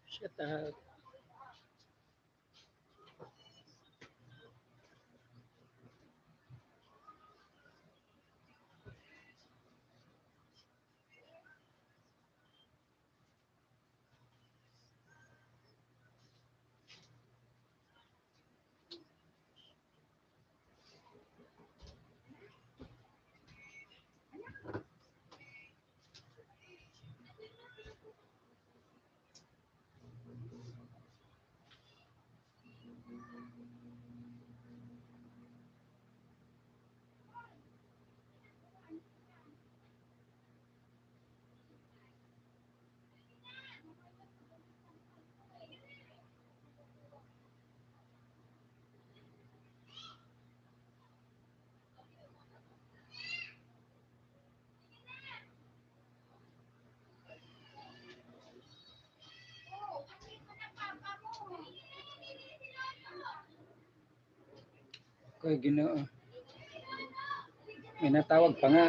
Shut up. Kaya ginoo. May natawag pa nga.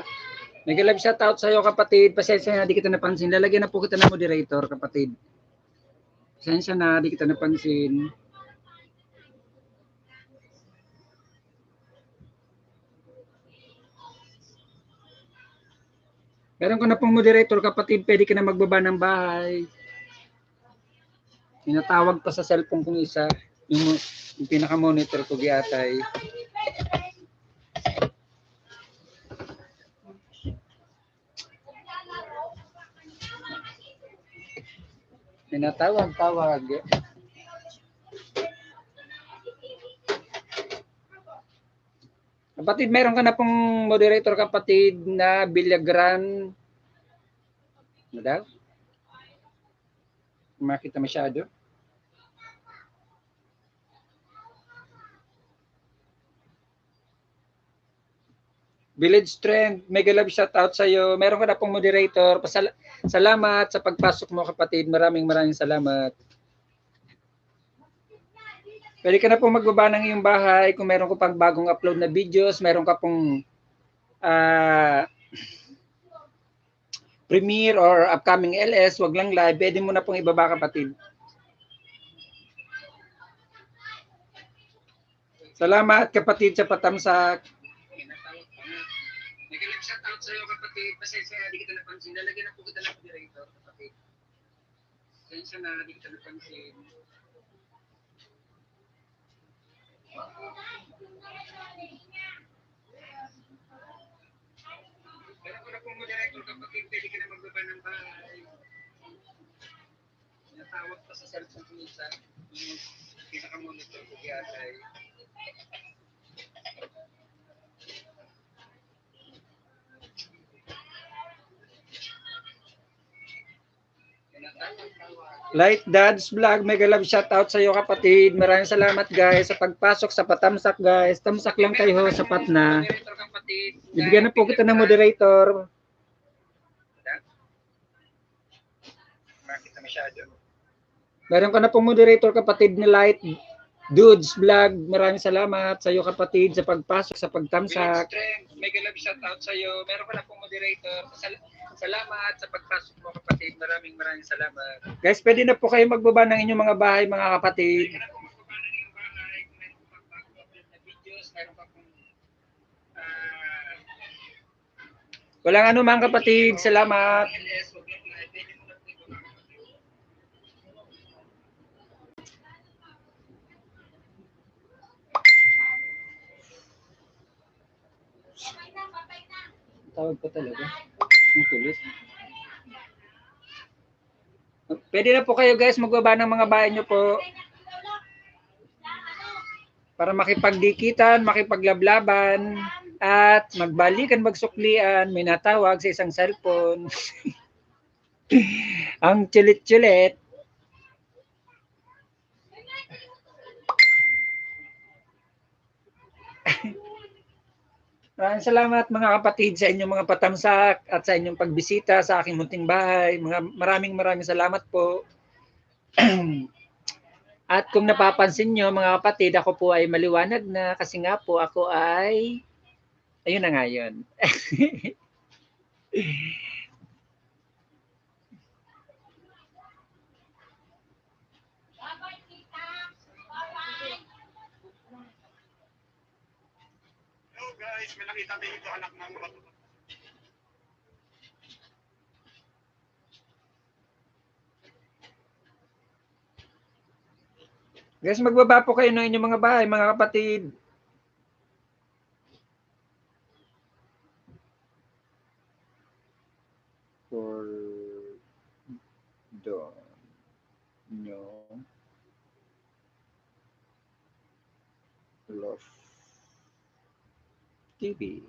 Nag-live shoutout sa'yo kapatid. Pasensya na, di kita napansin. Lalagyan na po kita ng moderator kapatid. Pasensya na, di kita napansin. Meron ko na pong moderator kapatid. Pwede ka na magbaba ng bahay. Minatawag pa sa cellphone kong isa. Yung pinaka-monitor ko giatay. Minatawag-tawag. Kapatid, meron ka na pong moderator kapatid na Bilagran. Ano daw? Makita masyado. Village Trend, mega love shoutout sa iyo. Meron ka na pong moderator. Salamat sa pagpasok mo kapatid. Maraming salamat. Pwede ka na pong magbaba ng iyong bahay kung meron ko pang bagong upload na videos, meron ka pong premiere or upcoming LS, wag lang live, pwede mo na pong ibaba kapatid. Salamat kapatid sa patamsak. Nag-shoutout sa iyo kapatid. Pasensya na, di kita napansin. Lalagyan na po kita ng moderator kapatid. Pasensya na, di kita napansin. Meron ko na pong moderator kapatid. Pwede ka na magbaba ng bahay. Natawag pa sa cellphone ko isa. Yung pinaka-monitor ko kiyatay. Light Dads Vlog, mega love shoutout sa iyo kapatid. Maraming salamat guys sa pagpasok sa patamsak guys. Tamsak lang kayo, sapat na. Bibigyan na po kita ng moderator. Makita masyado. Meron ka na pong moderator kapatid ni Light Dudes Vlog. Maraming salamat sa iyo kapatid sa pagpasok sa pagtamsak. Mega love shoutout sa iyo. Meron ka na pong moderator. Salamat sa pagpasok mo kapatid. Maraming salamat. Guys, pwede na po kayo magbaba ng inyong mga bahay mga kapatid. Pwede na po magbaba ng inyong bahay. Meron po pang bago-upload na videos. Meron pa pong walang ano mga kapatid. Salamat. Tawag pa talaga. Ang tulis. Pwede na po kayo guys magbaba ng mga bahay nyo po. Para makipagdikitan, makipaglablaban, at magbalikan, magsuklian, may natawag sa isang cellphone. Ang chulit-chulit. Maraming salamat mga kapatid sa inyong mga patamsak at sa inyong pagbisita sa aking munting bahay. Maraming salamat po. At kung napapansin nyo mga kapatid, ako po ay maliwanag na kasi nga po ako ay ayun na nga yun. guys, may nakita dito anak ng bato. Guys, magbaba po kayo ng inyong mga bahay, mga kapatid. Love TV.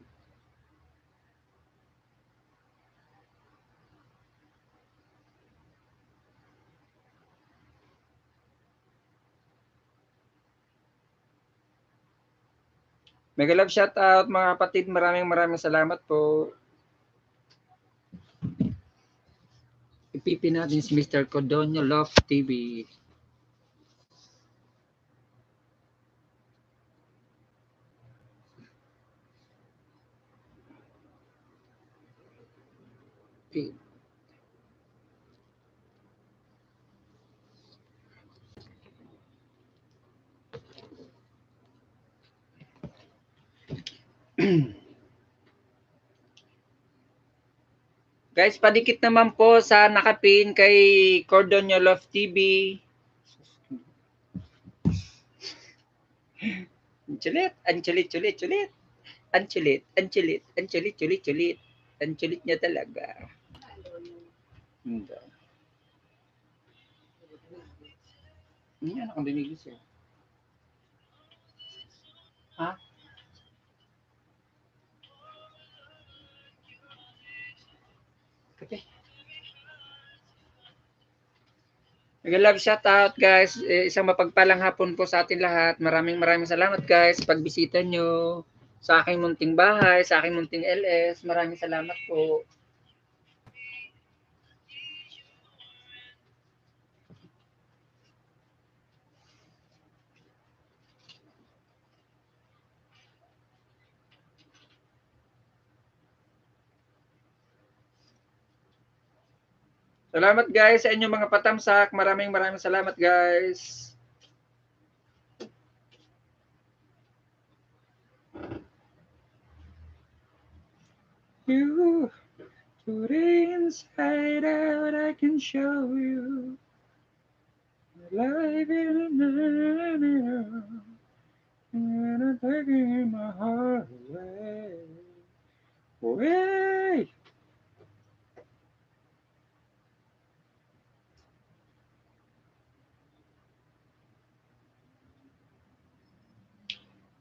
Mega love shout out mga kapatid. Maraming salamat po. Ipipin natin si Mr. Cordonio Love TV. Guys, padikit naman po sa nakapin kay Cordonio Love TV. Anchulit, anchulit, chulit, chulit. Anchulit, anchulit, anchulit, chulit, chulit. Anchulit niya talaga. Hindi. Hindi, ano kang binigis eh. Ha? Okay. Nag-love shout out guys. Isang mapagpalang hapon po sa atin lahat. Maraming salamat guys pagbisita nyo sa aking munting bahay, sa aking munting LS. Maraming salamat po. Salamat guys sa inyong mga patamsak. Maraming salamat guys. You today inside out I can show you life in and I'm taking my heart away. Away.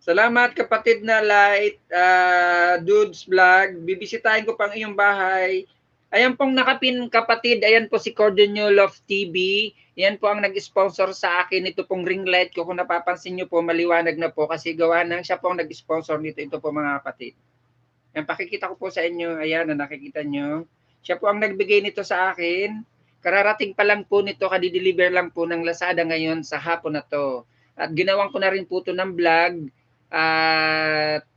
Salamat kapatid na Light, Dudes Vlog. Bibisitahin ko pang iyong bahay. Ayan pong nakapin kapatid, ayan po si Cordonio Love TV. Yan po ang nag-sponsor sa akin. Ito pong ring light ko. Kung napapansin nyo po, maliwanag na po kasi gawa nang siya po ang nag-sponsor nito. Ito po mga kapatid. Yan, pakikita ko po sa inyo. Ayan, na nakikita nyo. Siya po ang nagbigay nito sa akin. Kararating pa lang po nito, kadi-deliver lang po ng Lazada ngayon sa hapon na to. At ginawan ko na rin po ito ng vlog. At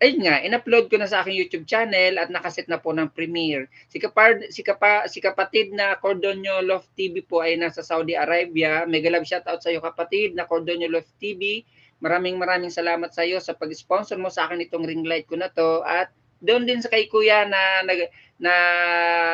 ayun nga, in-upload ko na sa aking YouTube channel at nakaset na po ng premiere. Si kapatid na Cordonio Love TV po ay nasa Saudi Arabia. Mega love shoutout sa iyo kapatid na Cordonio Love TV. Maraming salamat sa iyo sa pag-sponsor mo sa akin itong ring light ko na to. At doon din sa kay Kuya na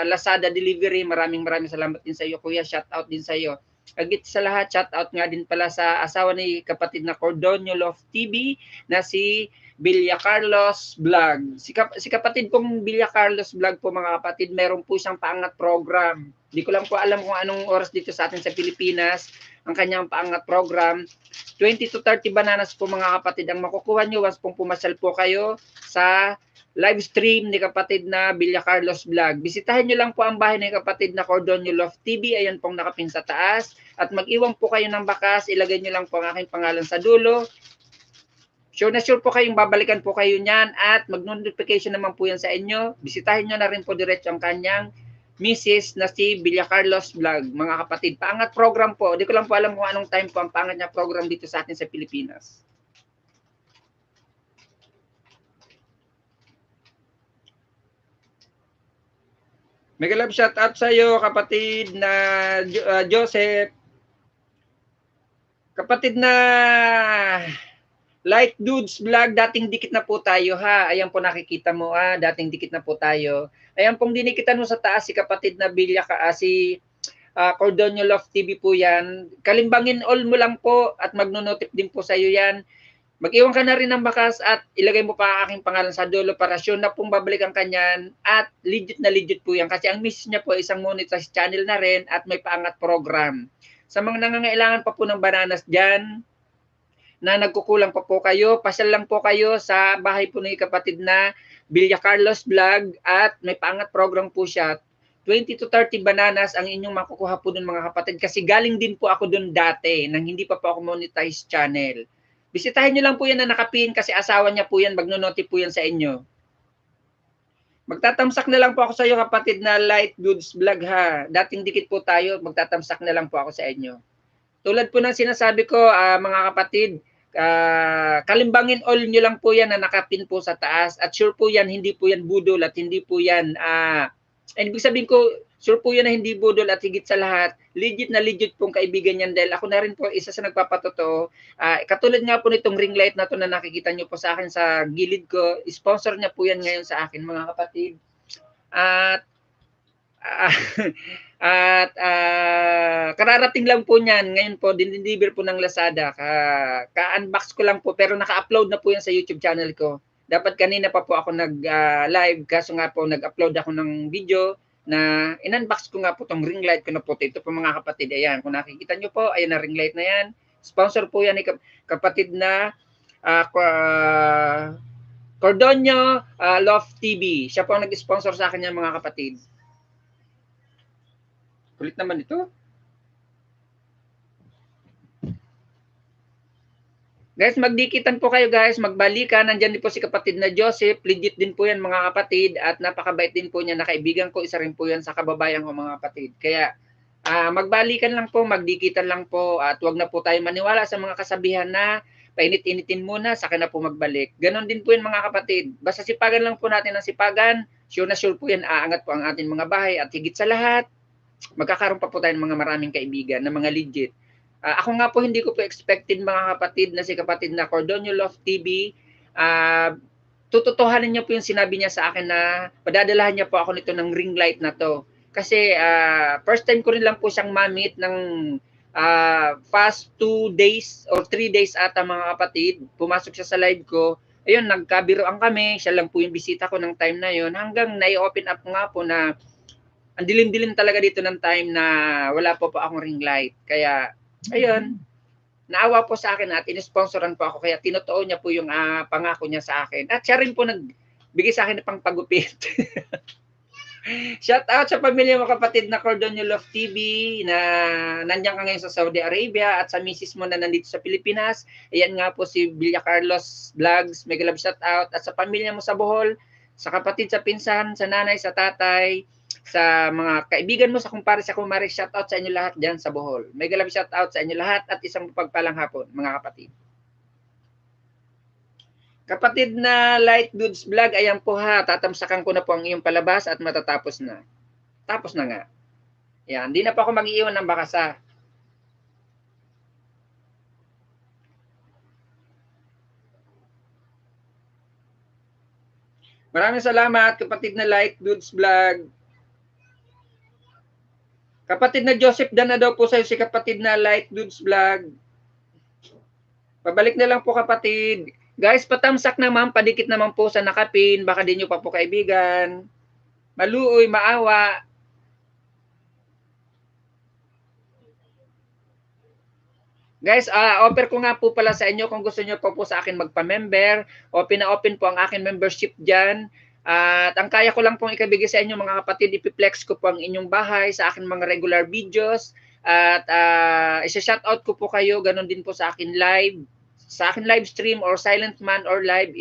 Lazada delivery. Maraming salamat din sa iyo Kuya. Shoutout din sa iyo. Agit sa lahat, shout out nga din pala sa asawa ni kapatid na Cordonio Love TV na si Bilya Carlos Vlog. Si kapatid kong Bilya Carlos Vlog po mga kapatid, meron po siyang paangat program. Hindi ko lang po alam kung anong oras dito sa atin sa Pilipinas ang kanyang paangat program. 20 to 30 bananas po mga kapatid ang makukuha nyo once pong pumasal po kayo sa live stream ni kapatid na Bilya Carlos Vlog. Bisitahin nyo lang po ang bahay ni kapatid na Cordonio Love TV. Ayan pong nakapin sa taas. At mag-iwan po kayo ng bakas. Ilagay nyo lang po ang aking pangalan sa dulo. Sure na sure po kayong babalikan po kayo niyan. At mag-notification naman po yan sa inyo. Bisitahin nyo na rin po diretso ang kanyang Mrs. na si Bilya Carlos Vlog. Mga kapatid, paangat program po. Di ko lang po alam kung anong time po ang paangat niya program dito sa atin sa Pilipinas. Mega love shout out sa iyo kapatid na Joseph. Kapatid na Light Dudes Vlog, dating dikit na po tayo ha. Ayan po nakikita mo dating dikit na po tayo. Ayan pong dinikitan mo sa taas si kapatid na Bilya si Cordonio Love TV po yan. Kalimbangin all mo lang po at magno-notif din po sa iyo yan. Mag-iwan ka na rin ng bakas at ilagay mo pa ang aking pangalan sa dulo para sure na pong babalikan ka niyan at legit na legit po yan kasi ang miss niya po isang monetized channel na rin at may paangat program. Sa mga nangangailangan pa po ng bananas dyan, na nagkukulang pa po kayo, pasyal lang po kayo sa bahay po ni kapatid na Bilya Carlos Vlog at may paangat program po siya. 20 to 30 bananas ang inyong makukuha po dun mga kapatid kasi galing din po ako dun dati nang hindi pa po ako monetized channel. Bisitahin nyo lang po yan na nakapin kasi asawa niya po yan, magno-notif po yan sa inyo. Magtatamsak na lang po ako sa iyo kapatid na Light Dudes Vlog ha. Dating dikit po tayo, magtatamsak na lang po ako sa inyo. Tulad po ng sinasabi ko mga kapatid, kalimbangin all nyo lang po yan na nakapin po sa taas at sure po yan hindi po yan budol at hindi po yan ibig sabihin ko sure po yan na hindi budol at higit sa lahat legit na legit pong kaibigan yan dahil ako na rin po isa sa nagpapatotoo. Katulad nga po nitong ring light na to na nakikita nyo po sa akin sa gilid ko, sponsor niya po yan ngayon sa akin mga kapatid. Kararating lang po niyan. Ngayon po, dinideliver po ng Lazada. Ka-unbox ko lang po, pero naka-upload na po yan sa YouTube channel ko. Dapat kanina pa po ako nag-live, kaso nga po nag-upload ako ng video na in-unbox ko nga po tong ring light ko na po. Ito po mga kapatid, ayan. Kung nakikita nyo po, ayan na ring light na yan. Sponsor po yan ni kapatid na Cordonio Love TV. Siya po ang nag-sponsor sa akin yan mga kapatid. Kulit naman ito. Guys, magdikitan po kayo guys, magbalikan. Nandyan din po si kapatid na Joseph. Legit din po yan mga kapatid at napakabait din po niya na kaibigan ko. Isa rin po yan sa kababayan ko mga kapatid. Kaya magbalikan lang po, magdikitan lang po at wag na po tayo maniwala sa mga kasabihan na painit-initin muna, saka na po magbalik. Ganon din po yan mga kapatid. Basta sipagan lang po natin ang sipagan. Sure na sure po yan, aangat po ang ating mga bahay at higit sa lahat, magkakaroon pa po tayo ng mga maraming kaibigan na mga legit. Ako nga po hindi ko po expected mga kapatid na si kapatid na Cordonio Love TV. Tututuhanin niya po yung sinabi niya sa akin na padadalahan niya po ako nito ng ring light na to. Kasi first time ko rin lang po siyang mamit ng past 2 days or 3 days ata mga kapatid. Pumasok siya sa live ko. Ayun, nagkabiroan kami. Siya lang po yung bisita ko ng time na yon hanggang na-open up nga po na ang dilim-dilim talaga dito ng time na wala po akong ring light. Kaya, ayun, naawa po sa akin at in-sponsoran po ako. Kaya tinotoo niya po yung pangako niya sa akin. At siya rin po nagbigay sa akin ng pangpagupit. Shout out sa pamilya mo kapatid na Cordonio Love TV na nandiyan ka ngayon sa Saudi Arabia at sa misis mo na nandito sa Pilipinas. Ayan nga po si Bilya Carlos Vlogs. Mega love shout out. At sa pamilya mo sa Bohol, sa kapatid, sa pinsan, sa nanay, sa tatay, sa mga kaibigan mo, sa kumpare, sa kumare, shout out sa inyo lahat dyan sa Bohol. Mega love shout out sa inyo lahat at isang pagpalang hapon, mga kapatid. Kapatid na Light Dudes Vlog, ayan po ha, tatamsakan ko na po ang iyong palabas at matatapos na. Tapos na nga. Yan, hindi na po ako mag-iiwan ng bakas ha. Maraming salamat kapatid na Light Dudes Vlog. Kapatid na Joseph, dan na daw po sa'yo si kapatid na Light Dudes Vlog. Pabalik na lang po kapatid. Guys, patamsak naman, padikit naman po sa nakapin. Baka di nyo pa po kaibigan. Maluoy, maawa. Guys, offer ko nga po pala sa inyo kung gusto nyo po sa akin magpa-member. Open na open po ang akin membership dyan. At ang kaya ko lang pong ikabigay sa inyo mga kapatid, ipiplex ko po ang inyong bahay sa akin mga regular videos. At isa-shoutout ko po kayo, ganun din po sa akin live. Sa akin live stream or silent man or live,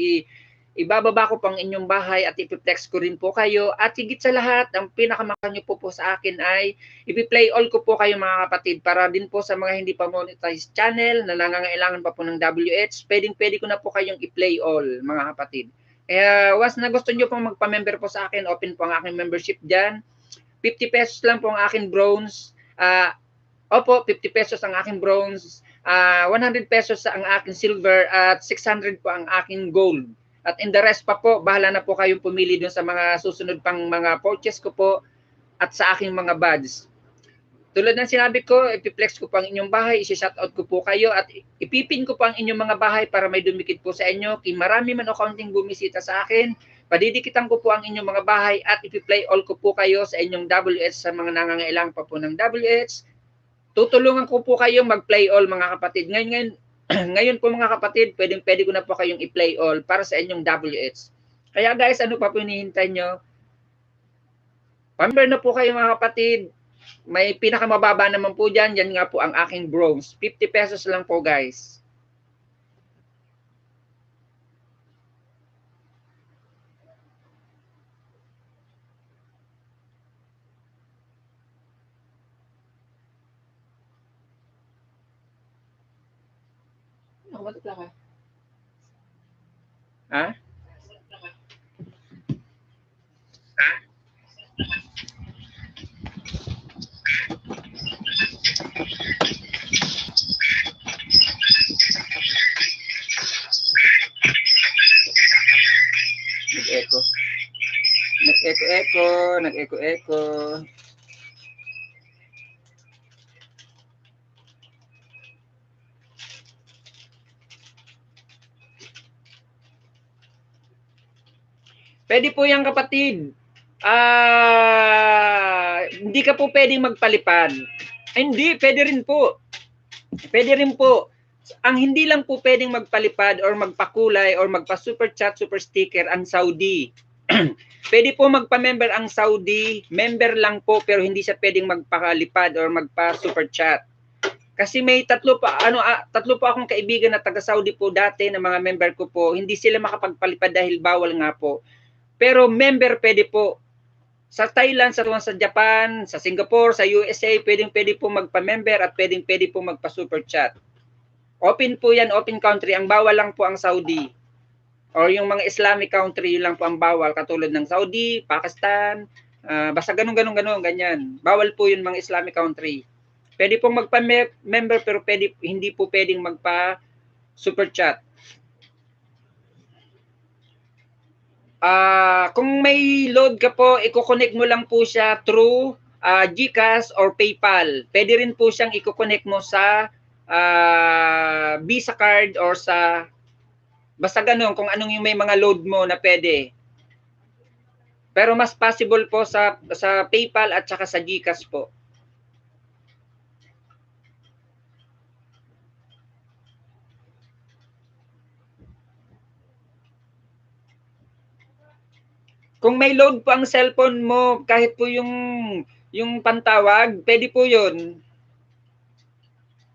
ibababa ko pang inyong bahay at ipiplex ko rin po kayo. At higit sa lahat, ang pinakamakanya po sa akin ay ipi-play all ko po kayo mga kapatid para din po sa mga hindi pa monetized channel na nangangailangan pa po ng WH, pwede ko na po kayong i-play all mga kapatid. Kaya once na gusto nyo pong magpa-member po sa akin, open po ang aking membership dyan. 50 pesos lang po ang aking bronze. Opo, 50 pesos ang aking bronze. 100 pesos ang aking silver at 600 po ang aking gold. At in the rest pa po, bahala na po kayong pumili dun sa mga susunod pang mga purchase ko po at sa aking mga badges. Tulad ng sinabi ko, ipiplex ko po ang inyong bahay, isi-shoutout ko po kayo at ipipin ko po ang inyong mga bahay para may dumikit po sa inyo. Kung marami man o kaunting bumisita sa akin, padidikitan ko po ang inyong mga bahay at ipi-play all ko po kayo sa inyong WH sa mga nangangailangan pa po ng WH. Tutulungan ko po kayong mag-play all mga kapatid. Ngayon po mga kapatid, pwede ko na po kayong i-play all para sa inyong WH. Kaya guys, ano pa po hinihintay nyo? Pamember na po kayo mga kapatid. May pinakamababa naman po dyan. Yan nga po ang aking bronze. 50 pesos lang po guys. Nakamatapla ka? Ha? Nag-echo. Nag-echo. Pwede po yan kapatid. Hindi ka po pwedeng magpalipad. Hindi, pwede rin po. Pwede rin po. Ang hindi lang po pwedeng magpalipad or magpakulay or magpa-super chat, super sticker ang Saudi. Pwede po magpa-member ang Saudi, member lang po pero hindi siya pwedeng magpalipad or magpa-super chat. Kasi may tatlo pa akong kaibigan na taga Saudi po dati na mga member ko po, hindi sila makapagpalipad dahil bawal nga po. Pero member pwede po. Sa Thailand, sa Japan, sa Singapore, sa USA, pwede po magpa-member at pwede po magpa-super chat. Open po yan, open country. Ang bawal lang po ang Saudi. Or yung mga Islamic country, yun lang po ang bawal. Katulad ng Saudi, Pakistan, basta ganyan. Bawal po yun mga Islamic country. Pwede pong magpa-member pero hindi po pwedeng magpa-super chat. Kung may load ka po, i-connect mo lang po siya through GCash or PayPal. Pwede rin po siyang i-connect mo sa Visa card or sa basta ganun kung anong yung may mga load mo na pwede. Pero mas possible po sa PayPal at saka sa GCash po. Kung may load po ang cellphone mo, kahit po yung pantawag, pwede po yun.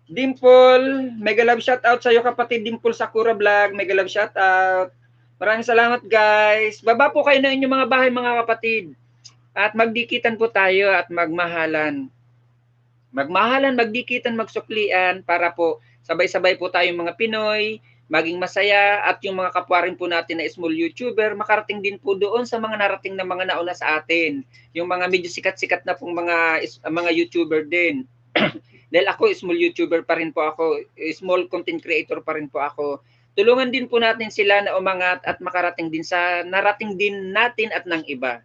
Dimple, mega love shoutout sa iyo kapatid Dimple Sakura Vlog, mega love shoutout. Maraming salamat guys. Baba po kayo na inyong mga bahay mga kapatid. At magdikitan po tayo at magmahalan. Magdikitan, magsuklian para po sabay-sabay po tayong mga Pinoy, maging masaya at yung mga kapwa rin po natin na small YouTuber, makarating din po doon sa mga narating na mga nauna sa atin. Yung mga medyo sikat-sikat na pong mga YouTuber din. Dahil ako, small YouTuber pa rin po ako, small content creator pa rin po ako. Tulungan din po natin sila na umangat at makarating din sa narating din natin at ng iba.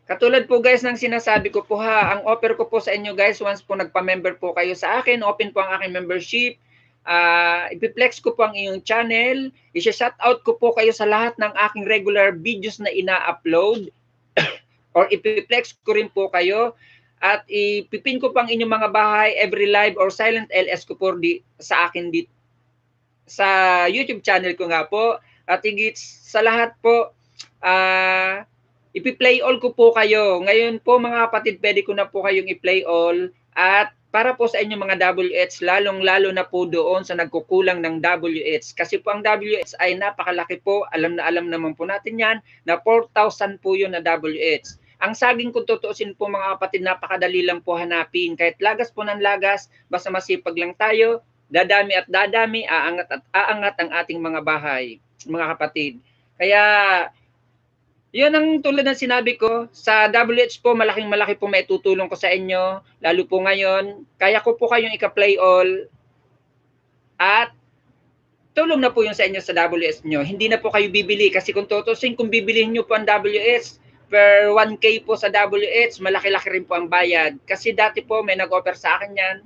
Katulad po guys ng sinasabi ko po ha, ang offer ko po sa inyo guys, once po nagpa-member po kayo sa akin, open po ang aking membership, ipiplex ko po ang iyong channel, i-shoutout ko po kayo sa lahat ng aking regular videos na ina-upload, or ipiplex ko rin po kayo, at ipipin ko po ang inyong mga bahay, every live or silent LS ko po sa akin sa YouTube channel ko nga po, at higit sa lahat po, ipi-play all ko po kayo. Ngayon po mga kapatid, pwede ko na po kayong i-play all at para po sa inyong mga WH, lalong-lalo na po doon sa nagkukulang ng WH. Kasi po ang WH ay napakalaki po, alam naman po natin yan, na 4,000 po yun na WH. Ang saging kung tutuusin po mga kapatid, napakadali lang po hanapin. Kahit lagas po ng lagas, basta masipag lang tayo, dadami at dadami, aangat at aangat ang ating mga bahay, mga kapatid. Kaya Yun ang tulad ng sinabi ko, sa WH po, malaking-malaki po maitutulong ko sa inyo, lalo po ngayon. Kaya ko po kayong ika-play all at tulong na po yun sa inyo sa WS nyo. Hindi na po kayo bibili kasi kung tutusin, kung bibilihin nyo po ang WS per 1K po sa WH, malaki-laki rin po ang bayad. Kasi dati po may nag-offer sa akin yan.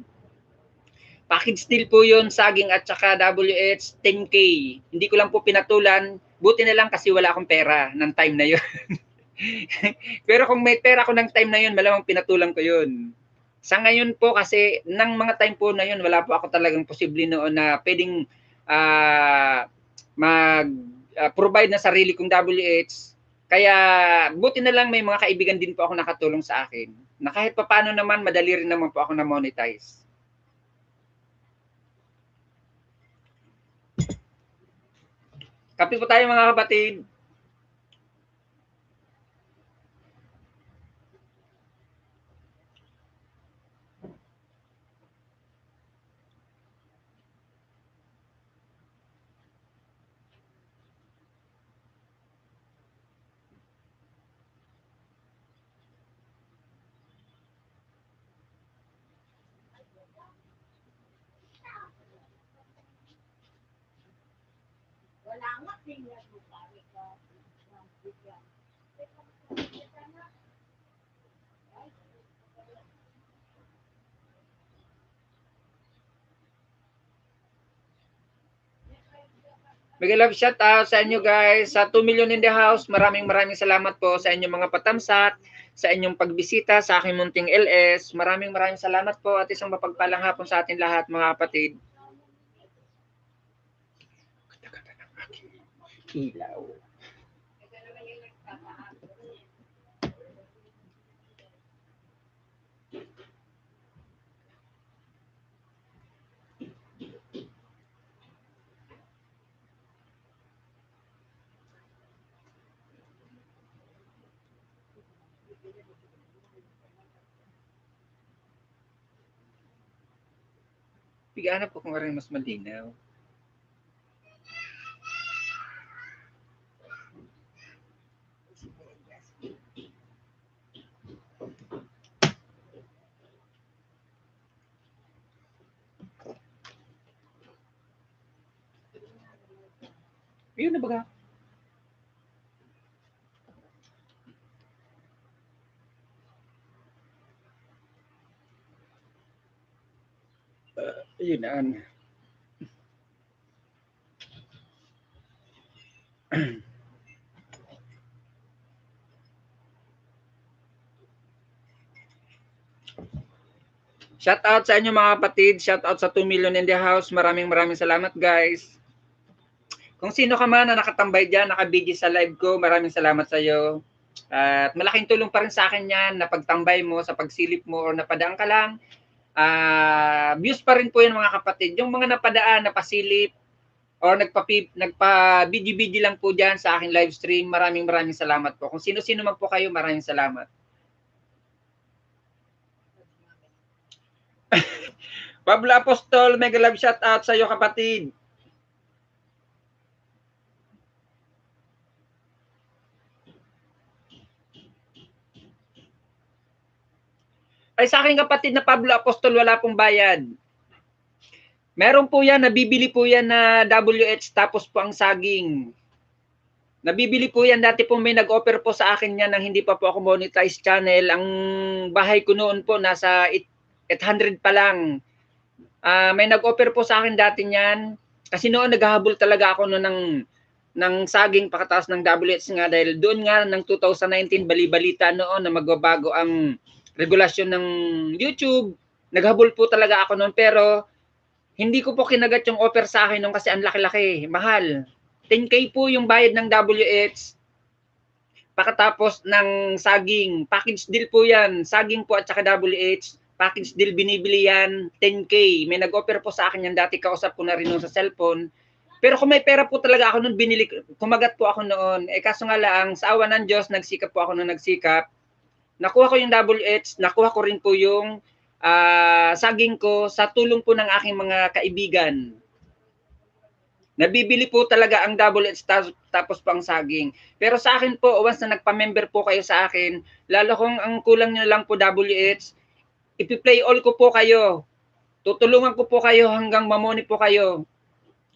Package deal po yun, saging at saka WH, 10K. Hindi ko lang po pinatulan. Buti na lang kasi wala akong pera ng time na yun. Pero kung may pera ko ng time na yun, malamang pinatulan ko yun. Sa ngayon po kasi, ng mga time po na yun, wala po ako talagang posible noon na pwedeng mag-provide na sarili kong WH. Kaya buti na lang may mga kaibigan din po ako nakatulong sa akin. Na kahit paano naman, madali rin naman po ako na monetize. Kape po tayo mga kapatid. Mega love shout out sa inyo guys. Sa 2 million in the house, maraming salamat po sa inyong mga patamsak, sa inyong pagbisita sa aking munting LS. Maraming salamat po at isang mapagpalang hapon sa atin lahat mga kapatid. Ganda-ganda ng aking ilaw. Bigyan po kung rin mas malinaw. Ayun na baga. Ayun na. Shout out sa inyo mga kapatid. Shout out sa 2 million in the house. Maraming salamat guys. Kung sino ka man na nakatambay dyan, nakabidyo sa live ko, maraming salamat sa iyo. At malaking tulong pa rin sa akin yan na pagtambay mo, sa pagsilip mo, or napadaan ka lang. Views pa rin po yan mga kapatid. Yung mga napadaan, napasilip, or nagpa-video lang po dyan sa aking live stream, maraming salamat po. Kung sino-sino man po kayo, maraming salamat. Pablo Apostol, mega love shout out sa iyo kapatid. Ay sa aking kapatid na Pablo Apostol, wala pong bayad. Meron po yan, nabibili po yan na WH tapos po ang saging. Nabibili po yan, dati po may nag-offer po sa akin yan nang hindi pa po ako monetize channel. Ang bahay ko noon po nasa 800 pa lang. May nag-offer po sa akin dati niyan. Kasi noon naghahabol talaga ako noon ng saging pakataas ng WH nga dahil doon nga ng 2019 bali-balita noon na magbabago ang regulasyon ng YouTube. Naghabol po talaga ako noon pero hindi ko po kinagat yung offer sa akin noon kasi ang laki-laki, mahal. 10K po yung bayad ng WH pakatapos ng saging. Package deal po yan. Saging po at saka WH. Package deal binibili yan. 10K. May nag-offer po sa akin yan. Dati kausap ko na rin sa cellphone. Pero kung may pera po talaga ako noon, kumagat po ako noon. Kaso nga lang, sa awa ng Diyos, nagsikap po ako noon nagsikap. Nakuha ko yung WH. Nakuha ko rin po yung saging ko sa tulong po ng aking mga kaibigan. Nabibili po talaga ang double H tapos po ang saging. Pero sa akin po, once na nagpa-member po kayo sa akin, lalo kung ang kulang nyo lang po WH, ipi-play all ko po kayo. Tutulungan ko po kayo hanggang mamoni po kayo.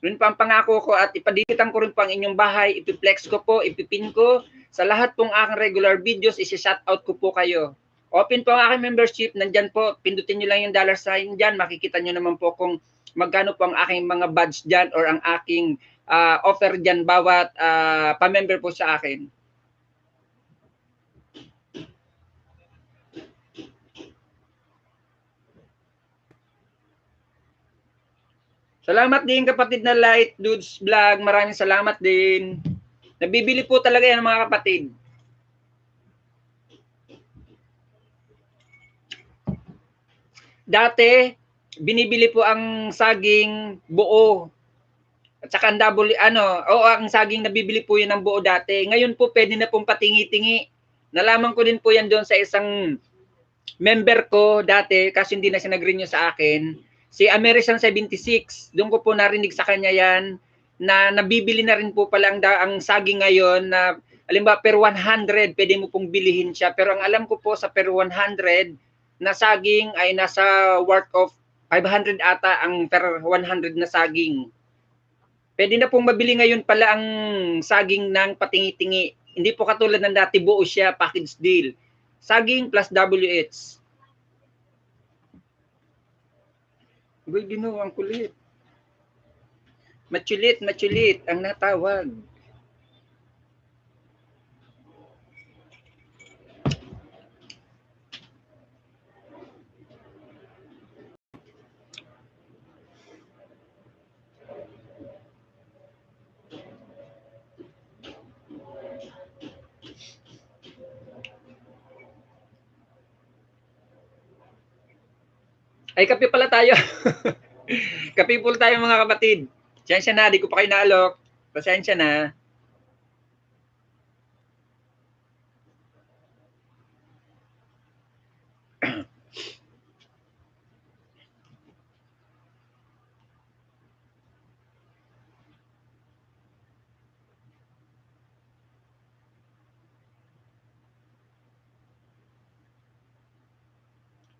Yun pa ang pangako ko at ipadikitan ko rin po ang inyong bahay, ipiplex ko po, ipipin ko. Sa lahat pong aking regular videos, isi-shoutout ko po kayo. Open po ang aking membership, nandyan po, pindutin nyo lang yung dollar sign dyan, makikita nyo naman po kung magkano po ang aking mga badge dyan or ang aking offer dyan bawat pa-member po sa akin. Salamat din kapatid na Light Dudes Vlog. Maraming salamat din. Nabibili po talaga yan mga kapatid. Dati, binibili po ang saging buo. At saka ang double, ang saging nabibili po yun ng buo dati. Ngayon po, pwede na pong patingi-tingi. Nalaman ko din po yan doon sa isang member ko dati, kasi hindi na siya nag-renew sa akin. Si American 76, doon ko po narinig sa kanya yan, na nabibili na rin po pala ang saging ngayon na, alimba, per 100, pwede mo pong bilihin siya. Pero ang alam ko po sa per 100 na saging ay nasa worth of 500 ata ang per 100 na saging. Pwede na pong mabili ngayon pala ang saging ng patingi-tingi. Hindi po katulad ng dati, buo siya, package deal. Saging plus WH. Uy, Ginoo, ang kulit. Machulit ang natawag. Ay, kape pala tayo. Kape po tayo mga kapatid. Pasensya na, di ko pa kayo naalok. Pasensya na.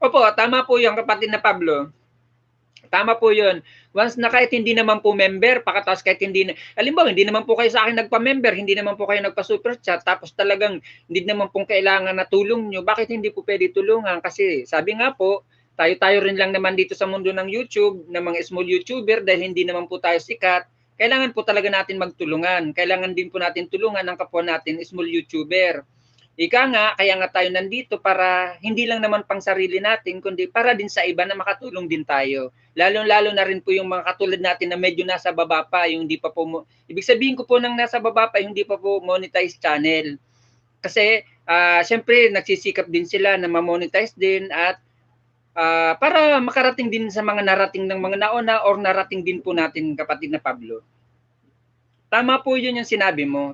Opo, tama po yung kapatid na Pablo. Tama po yun. Once na kahit hindi naman po member, pakatapos kahit hindi, halimbawa, hindi naman po kayo sa akin nagpa-member, hindi naman po kayo nagpa-super chat, tapos talagang hindi naman pong kailangan na tulong nyo, bakit hindi po pwede tulungan? Kasi sabi nga po, tayo-tayo rin lang naman dito sa mundo ng YouTube, ng mga small YouTuber, dahil hindi naman po tayo sikat, kailangan po talaga natin magtulungan. Kailangan din po natin tulungan ang kapwa natin, small YouTuber. Ika nga, kaya nga tayo nandito para hindi lang naman pang sarili natin, kundi para din sa iba na makatulong din tayo. Lalo-lalo na rin po yung mga katulad natin na medyo nasa baba pa, yung hindi pa po, ibig sabihin ko po ng nasa baba pa, yung hindi pa po monetize channel. Kasi, syempre, nagsisikap din sila na ma-monetize din at para makarating din sa mga narating ng mga nauna or narating din po natin, kapatid na Pablo. Tama po yun yung sinabi mo.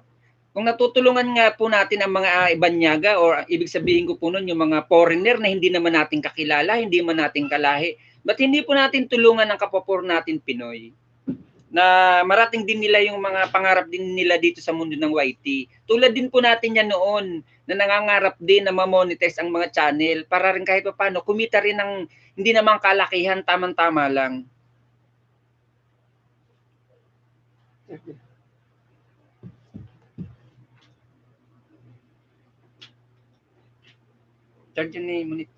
Kung natutulungan nga po natin ang mga Ibanyaga or ibig sabihin ko po nun yung mga foreigner na hindi naman natin kakilala, hindi man natin kalahi, ba't hindi po natin tulungan ang kapapor natin Pinoy? Na marating din nila yung mga pangarap din nila dito sa mundo ng YT. Tulad din po natin yan noon na nangangarap din na ma-monetize ang mga channel para rin kahit pa paano kumita rin ng hindi naman kalakihan, tamang-tama lang. Charge ni Munit.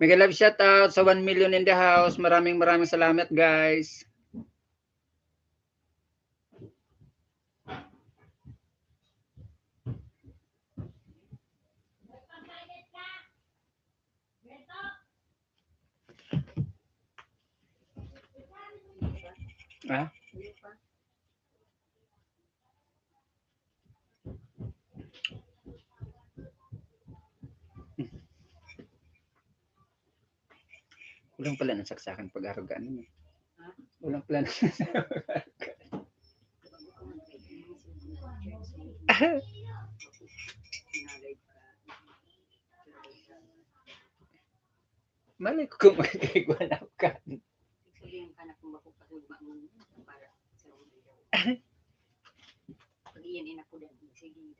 Mega love shout out sa 1 million in the house. Maraming salamat guys. Ah? Walang pala ng saksakan pag-arugaan mo. Walang pala ng Malay ko kung magkikwanap ka. Sabihin ka na kung makapagugma mo para sa ulo. Pag iyan inapo din. Sige.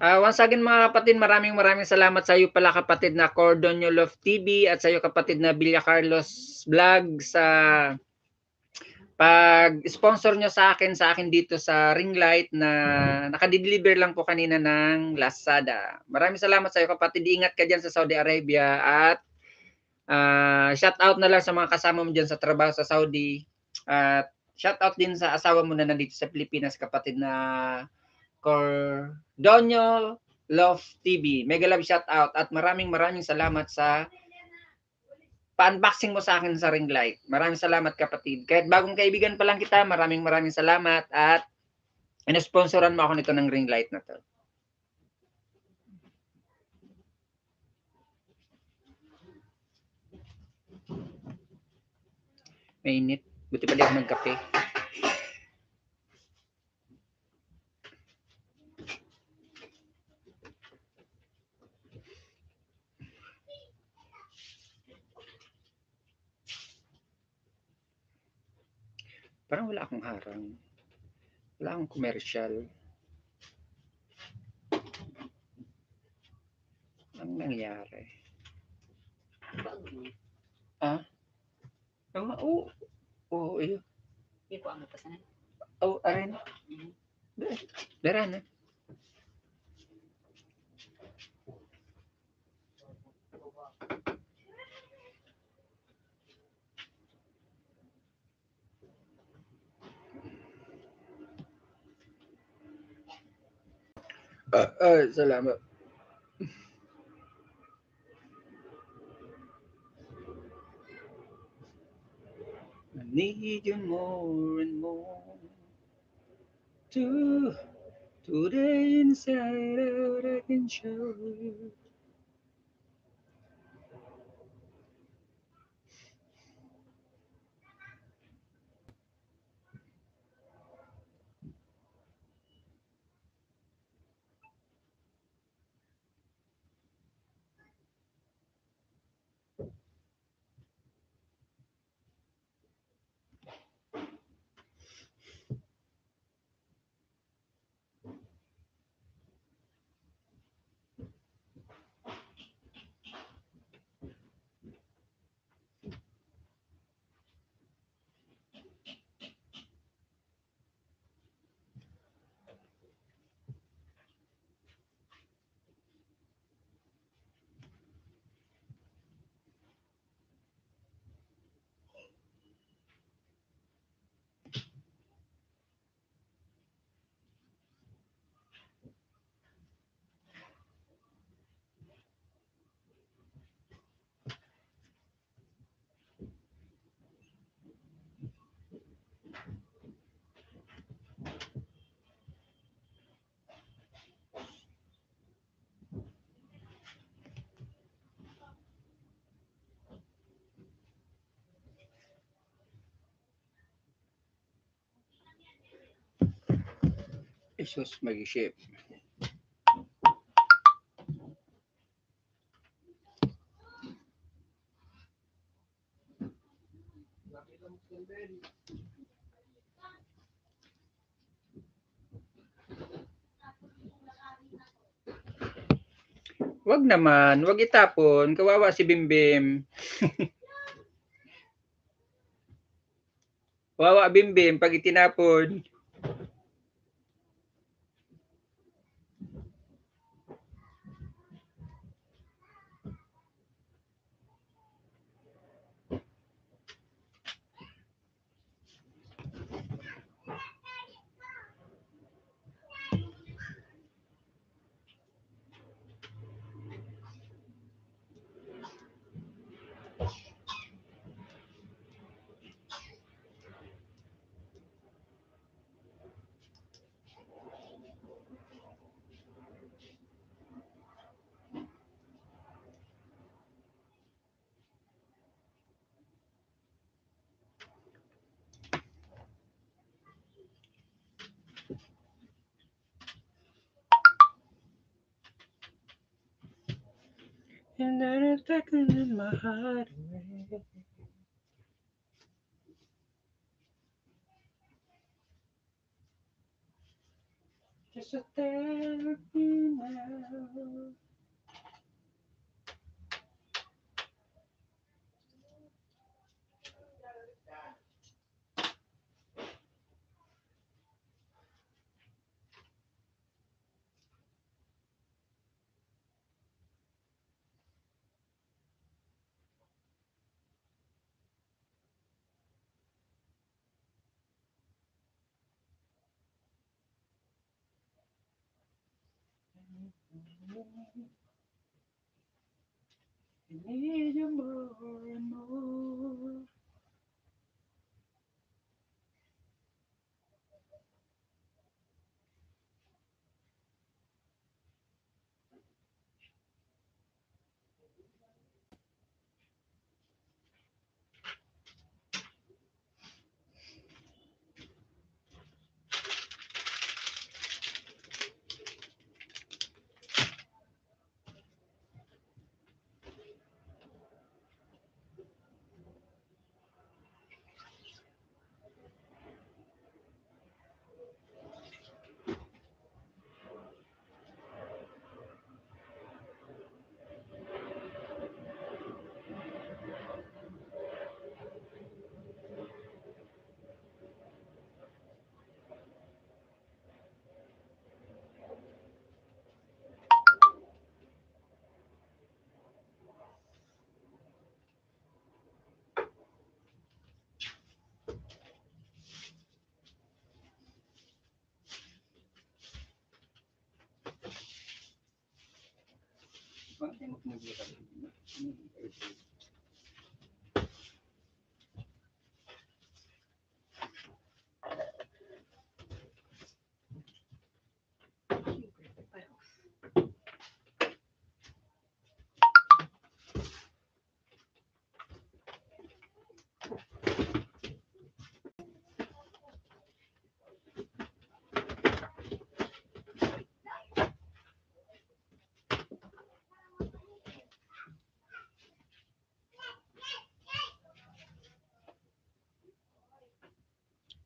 Once again mga kapatid, maraming salamat sa iyo pala kapatid na Cordonio Love TV at sa iyo kapatid na Villa Carlos Vlog sa pag-sponsor nyo sa akin dito sa ring light na nakadeliver lang po kanina ng Lazada. Maraming salamat sa iyo kapatid. Ingat ka dyan sa Saudi Arabia at shout out na lang sa mga kasama mo dyan sa trabaho sa Saudi. At shout out din sa asawa mo na nandito sa Pilipinas kapatid na Cordonio Love TV. Mega love shout out at maraming salamat sa pa-unboxing mo sa akin sa ring light. Maraming salamat kapatid. Kahit bagong kaibigan pa lang kita, maraming salamat at inesponsoran mo ako nito ng ring light na to. Mainit. Buti pala ako nagkape. Parang wala akong harang. Wala akong commercial. Anong nangyari? Ah? Oo. Oo, iyo. Hindi ko ang pasanan. Oh, arin. Dara na. Salamat. I need you more and more to the inside out I can show you. Jesus, mag-ship. Wag naman, wag itapon. Kawawa si Bimbim. Kawawa Bimbim pag itinapon. And then it's taking my heart away. Just a therapy now. I need you more and more.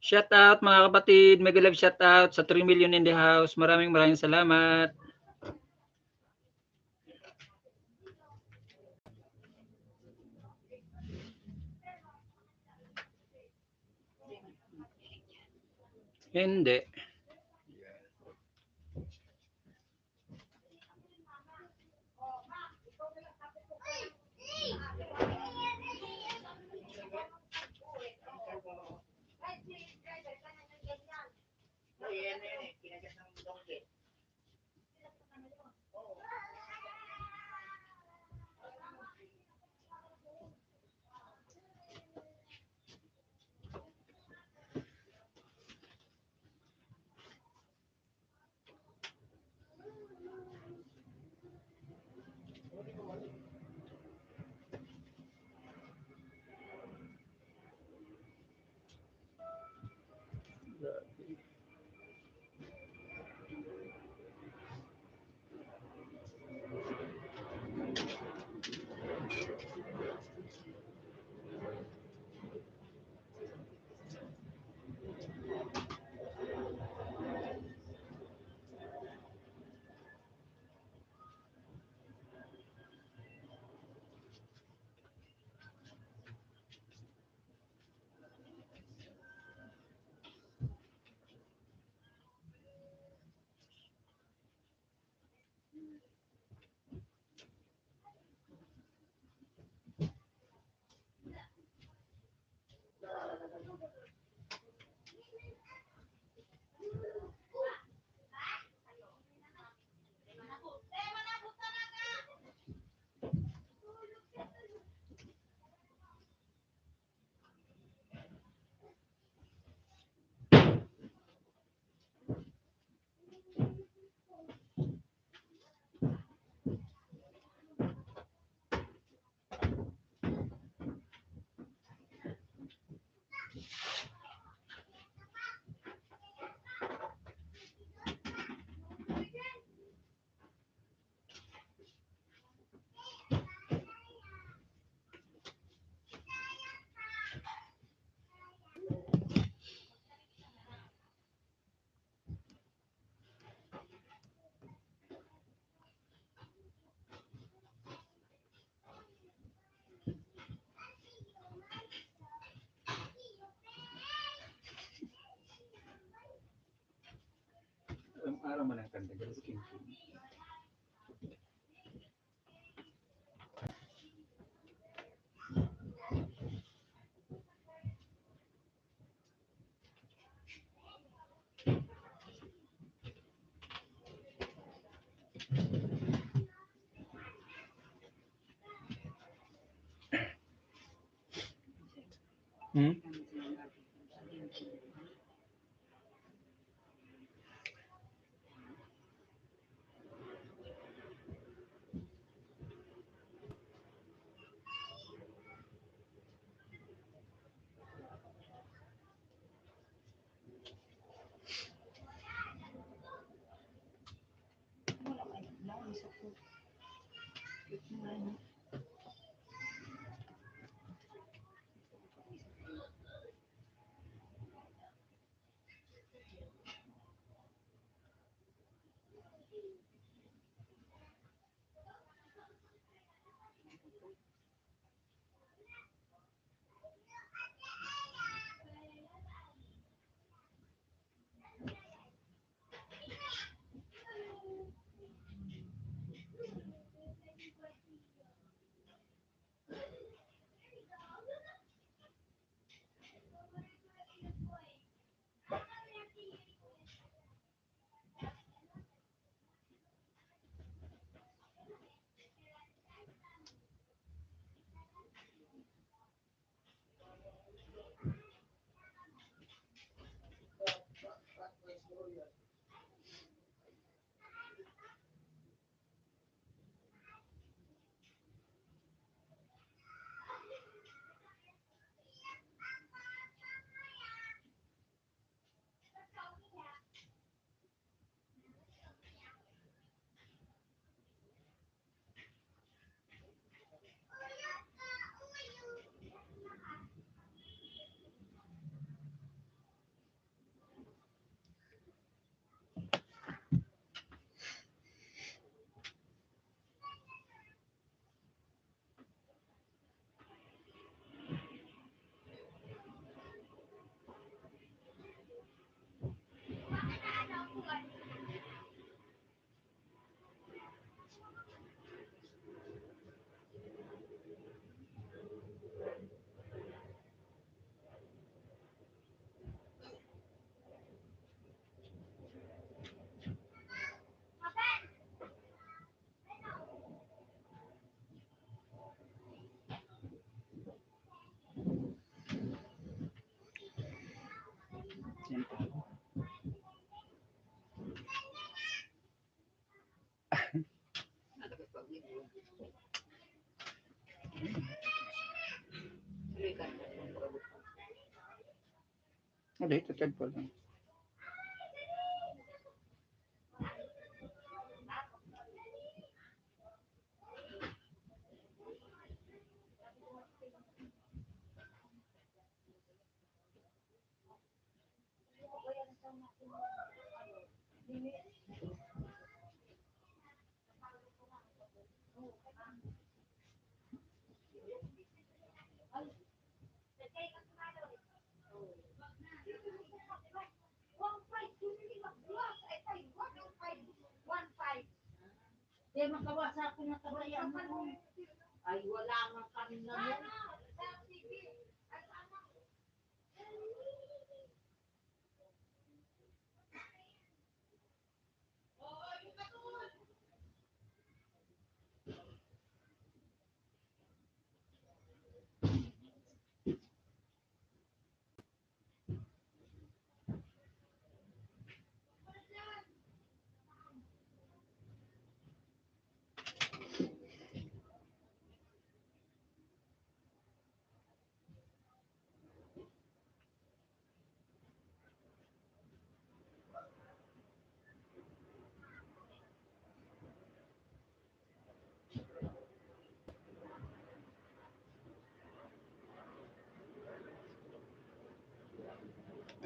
Shout out mga kapatid, mega love shout out sa 3 million in the house. Maraming salamat. Hindi. araw man ang kanda dahil skin. Hmm? Yan po. Hindi, tatad po lang. Di makawa sa akin na kabayan mo. Ay, wala nga kami na mo.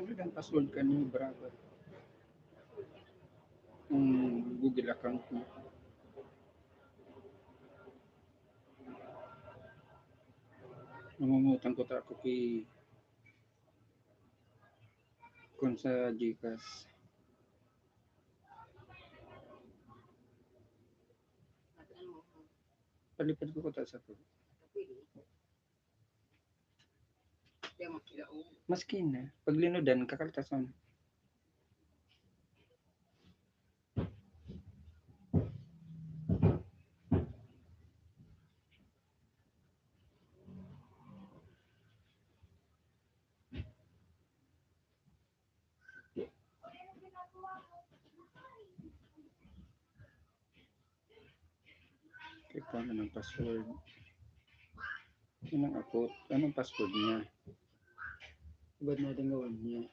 Ano lang password ka ni brother? Google account mo. Namumutan ko ta ako kay kung sa Gcash. Palipad ko ko ta sa to. Maski na. Pag linudan, kakaltasan. Ikaw na ng password. Yun ang akot. Anong password niya? Ba't natin gawin niya?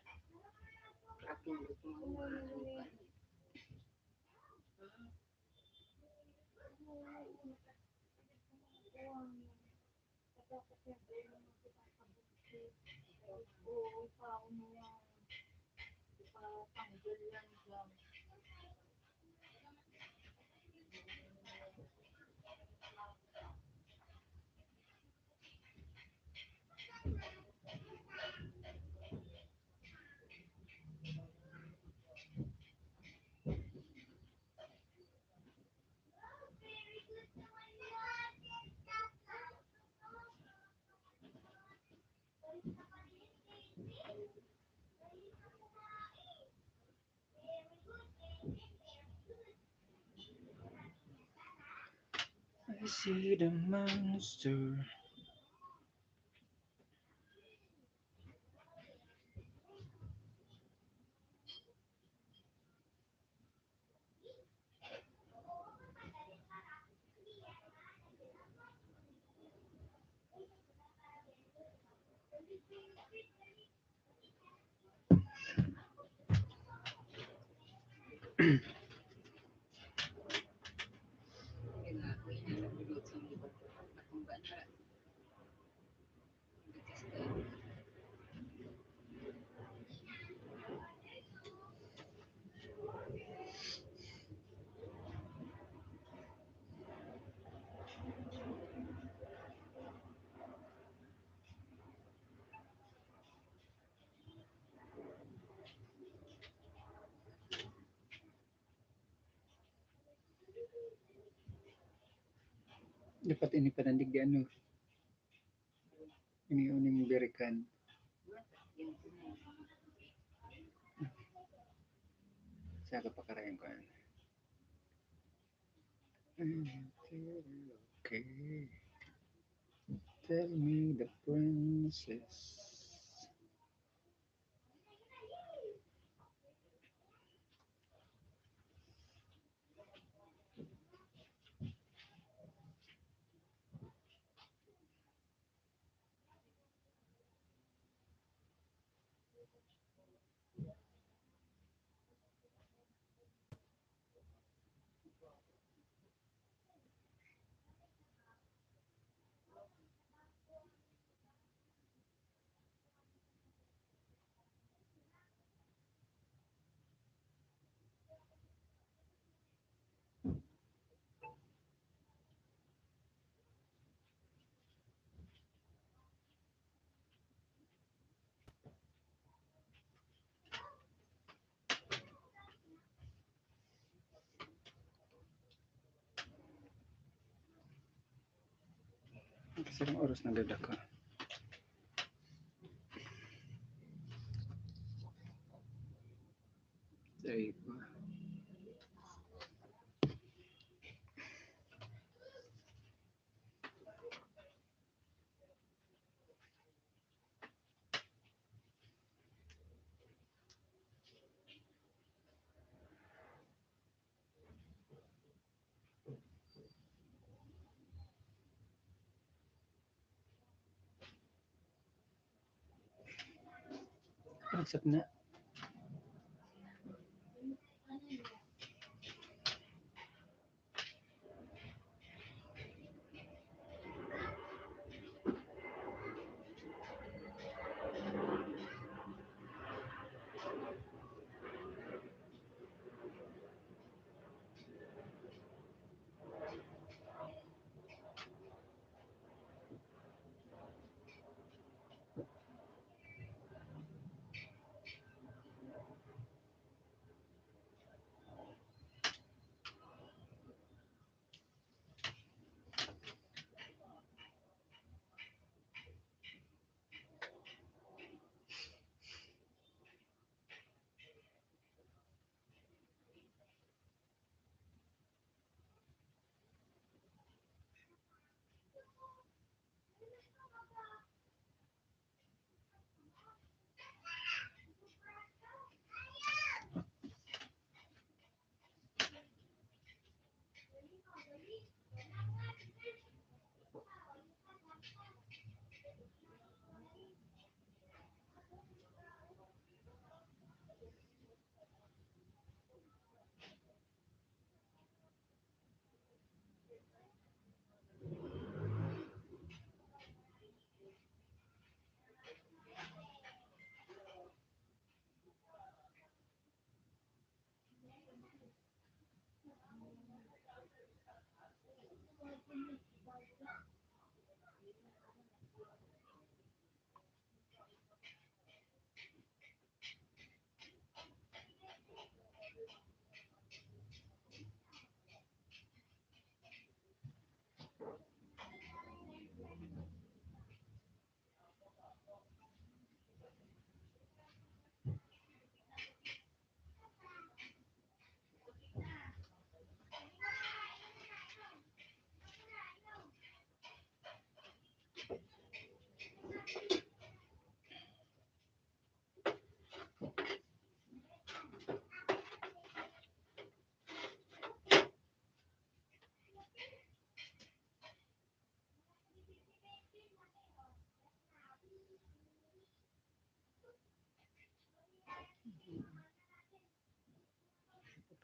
I see the monster. Dapat ini panandig di ano. Ini uning berikan. Sa kapakarayan ko. Okay. Tell me the princess. Kasi ang oras na dada ka. Ay pa. Accept na.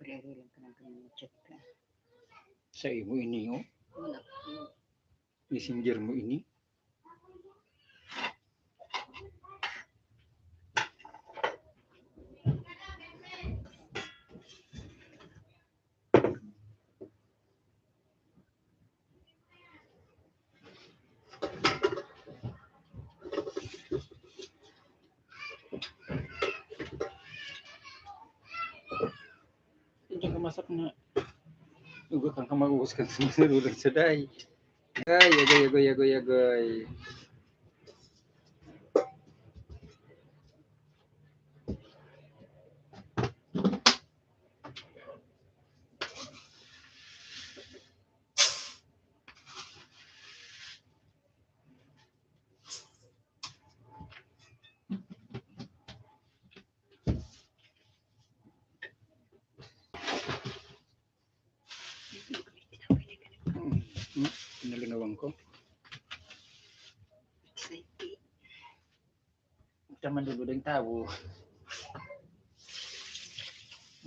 Parero lang ka ng kanyang chat ka. Sa imo ini, oh. Wala. Messenger mo ini. Hindi ka masak na. Ugot ang kamagus kan sa masalulang sa day. Ay, agoy. Pinalingawang ko. Taman dulu ng tao.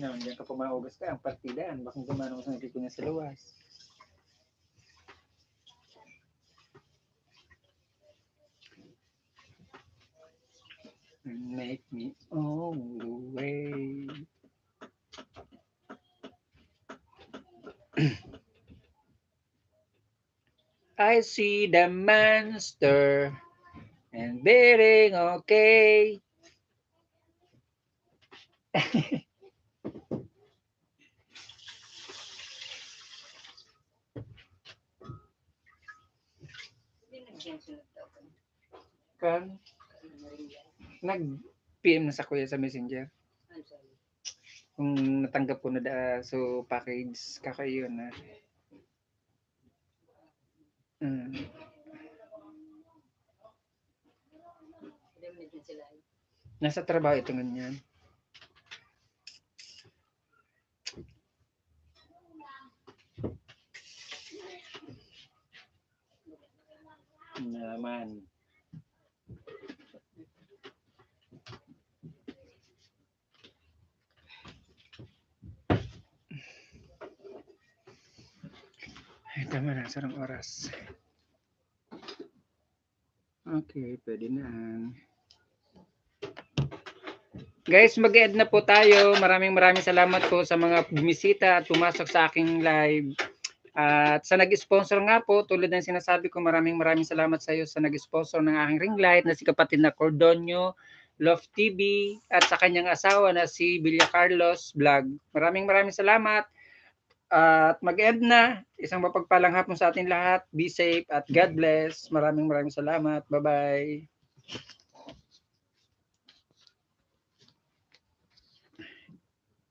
Ngayon, diyan ka pumaugas ka, ang partidaan. Bakit gumanong sa nagkikunya sa luwas? Make me all the way. I see the monster and bearing okay. Kan nag-PM na sa kuya sa Messenger. Kung natanggap ko na so package kakayo na. Nasa trabaho ito ganyan. Naman. Ay, tama na. Sarang oras. Okay, pwede na. Guys, mag-end na po tayo. Maraming salamat po sa mga bumisita at pumasok sa aking live. At sa nag-sponsor nga po, tulad ng sinasabi ko, maraming salamat sa iyo sa nag-sponsor ng aking ring light na si kapatid na Cordonio, Love TV, at sa kanyang asawa na si Villa Carlos Vlog. Maraming salamat. At mag-end na. Isang mapagpalang hapon sa ating lahat. Be safe at God bless. Maraming salamat. Bye-bye.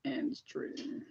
And stream.